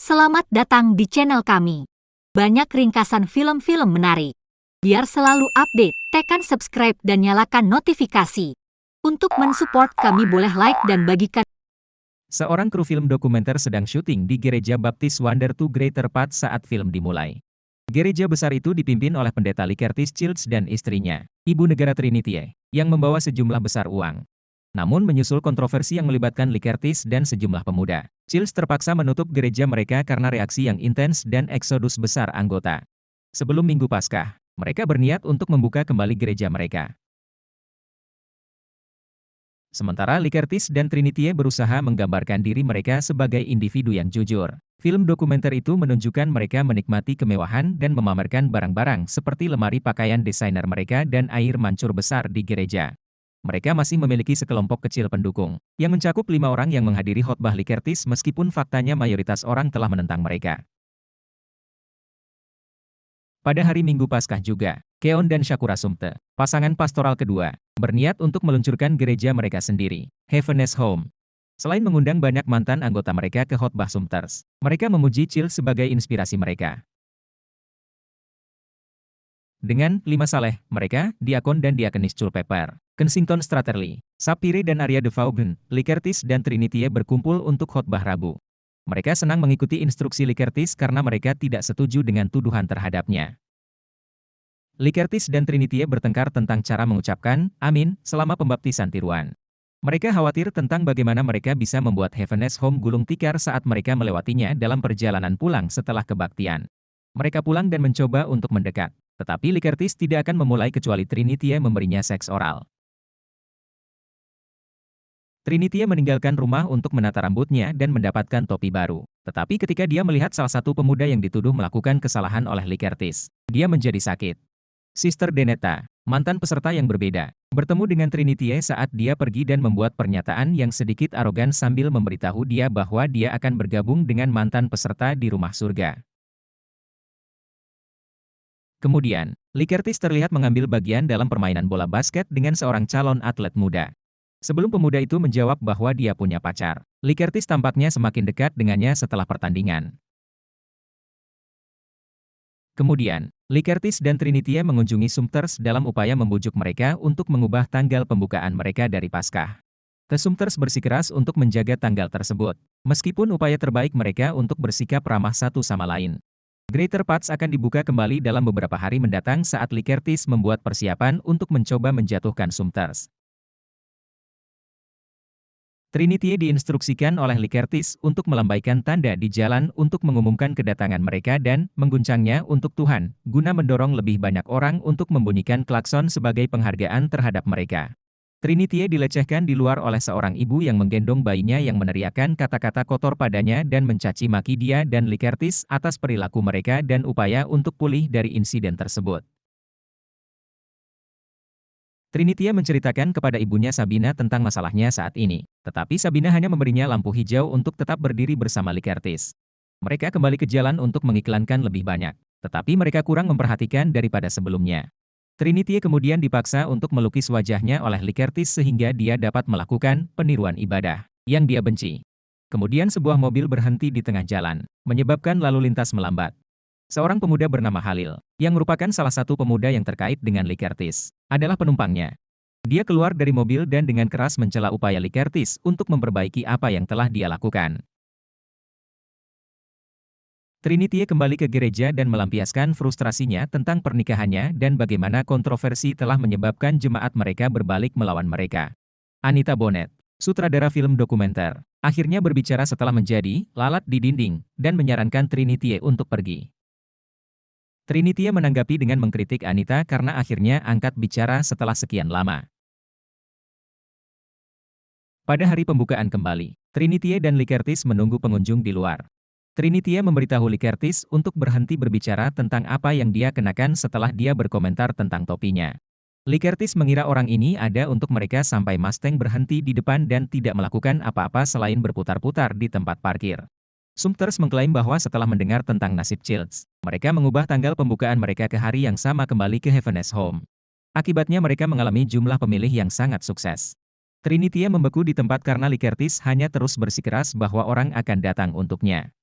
Selamat datang di channel kami. Banyak ringkasan film-film menarik. Biar selalu update, tekan subscribe dan nyalakan notifikasi. Untuk mensupport kami boleh like dan bagikan. Seorang kru film dokumenter sedang syuting di Gereja Baptis Wonder to Greater Path saat film dimulai. Gereja besar itu dipimpin oleh pendeta Lee Curtis Childs dan istrinya, Ibu Negara Trinity, yang membawa sejumlah besar uang. Namun menyusul kontroversi yang melibatkan Lee Curtis dan sejumlah pemuda, Childs terpaksa menutup gereja mereka karena reaksi yang intens dan eksodus besar anggota. Sebelum Minggu Paskah, mereka berniat untuk membuka kembali gereja mereka. Sementara Lee Curtis dan Trinity berusaha menggambarkan diri mereka sebagai individu yang jujur. Film dokumenter itu menunjukkan mereka menikmati kemewahan dan memamerkan barang-barang seperti lemari pakaian desainer mereka dan air mancur besar di gereja. Mereka masih memiliki sekelompok kecil pendukung, yang mencakup 5 orang yang menghadiri khotbah Lee Curtis meskipun faktanya mayoritas orang telah menentang mereka. Pada hari Minggu Paskah juga, Keon dan Shakura Sumte, pasangan pastoral kedua, berniat untuk meluncurkan gereja mereka sendiri, Heaven's Home. Selain mengundang banyak mantan anggota mereka ke khotbah Sumters, mereka memuji Childs sebagai inspirasi mereka. Dengan 5 saleh, mereka, diakon dan diakenis Culpeper, Kensington Stratterley, Sapphire dan Arya de Vaughan, Lee Curtis dan Trinity berkumpul untuk khotbah Rabu. Mereka senang mengikuti instruksi Lee Curtis karena mereka tidak setuju dengan tuduhan terhadapnya. Lee Curtis dan Trinity bertengkar tentang cara mengucapkan "Amin" selama pembaptisan tiruan. Mereka khawatir tentang bagaimana mereka bisa membuat Heaven's Home gulung tikar saat mereka melewatinya dalam perjalanan pulang setelah kebaktian. Mereka pulang dan mencoba untuk mendekat, tetapi Lee Curtis tidak akan memulai kecuali Trinity memberinya seks oral. Trinity meninggalkan rumah untuk menata rambutnya dan mendapatkan topi baru. Tetapi ketika dia melihat salah satu pemuda yang dituduh melakukan kesalahan oleh Lee Curtis, dia menjadi sakit. Sister Denetta, mantan peserta yang berbeda, bertemu dengan Trinity saat dia pergi dan membuat pernyataan yang sedikit arogan sambil memberitahu dia bahwa dia akan bergabung dengan mantan peserta di rumah surga. Kemudian, Lee Curtis terlihat mengambil bagian dalam permainan bola basket dengan seorang calon atlet muda. Sebelum pemuda itu menjawab bahwa dia punya pacar, Lee Curtis tampaknya semakin dekat dengannya setelah pertandingan. Kemudian, Lee Curtis dan Trinity mengunjungi Sumters dalam upaya membujuk mereka untuk mengubah tanggal pembukaan mereka dari Paskah. Sumters bersikeras untuk menjaga tanggal tersebut, meskipun upaya terbaik mereka untuk bersikap ramah satu sama lain. Greater Path akan dibuka kembali dalam beberapa hari mendatang saat Lee Curtis membuat persiapan untuk mencoba menjatuhkan Sumters. Trinity diinstruksikan oleh Lee Curtis untuk melambaikan tanda di jalan untuk mengumumkan kedatangan mereka dan mengguncangnya untuk Tuhan, guna mendorong lebih banyak orang untuk membunyikan klakson sebagai penghargaan terhadap mereka. Trinity dilecehkan di luar oleh seorang ibu yang menggendong bayinya yang meneriakkan kata-kata kotor padanya dan mencaci maki dia dan Lee Curtis atas perilaku mereka dan upaya untuk pulih dari insiden tersebut. Trinity menceritakan kepada ibunya Sabina tentang masalahnya saat ini, tetapi Sabina hanya memberinya lampu hijau untuk tetap berdiri bersama Lee Curtis. Mereka kembali ke jalan untuk mengiklankan lebih banyak, tetapi mereka kurang memperhatikan daripada sebelumnya. Trinity kemudian dipaksa untuk melukis wajahnya oleh Lee Curtis sehingga dia dapat melakukan peniruan ibadah yang dia benci. Kemudian sebuah mobil berhenti di tengah jalan, menyebabkan lalu lintas melambat. Seorang pemuda bernama Halil, yang merupakan salah satu pemuda yang terkait dengan Lee Curtis, adalah penumpangnya. Dia keluar dari mobil dan dengan keras mencela upaya Lee Curtis untuk memperbaiki apa yang telah dia lakukan. Trinity kembali ke gereja dan melampiaskan frustrasinya tentang pernikahannya dan bagaimana kontroversi telah menyebabkan jemaat mereka berbalik melawan mereka. Anita Bonnet, sutradara film dokumenter, akhirnya berbicara setelah menjadi lalat di dinding dan menyarankan Trinity untuk pergi. Trinity menanggapi dengan mengkritik Anita karena akhirnya angkat bicara setelah sekian lama. Pada hari pembukaan kembali, Trinity dan Lee Curtis menunggu pengunjung di luar. Trinity memberitahu Lee Curtis untuk berhenti berbicara tentang apa yang dia kenakan setelah dia berkomentar tentang topinya. Lee Curtis mengira orang ini ada untuk mereka sampai Mustang berhenti di depan dan tidak melakukan apa-apa selain berputar-putar di tempat parkir. Sumters mengklaim bahwa setelah mendengar tentang nasib Childs, mereka mengubah tanggal pembukaan mereka ke hari yang sama kembali ke Heaven's Home. Akibatnya mereka mengalami jumlah pemilih yang sangat sukses. Trinity membeku di tempat karena Lee Curtis hanya terus bersikeras bahwa orang akan datang untuknya.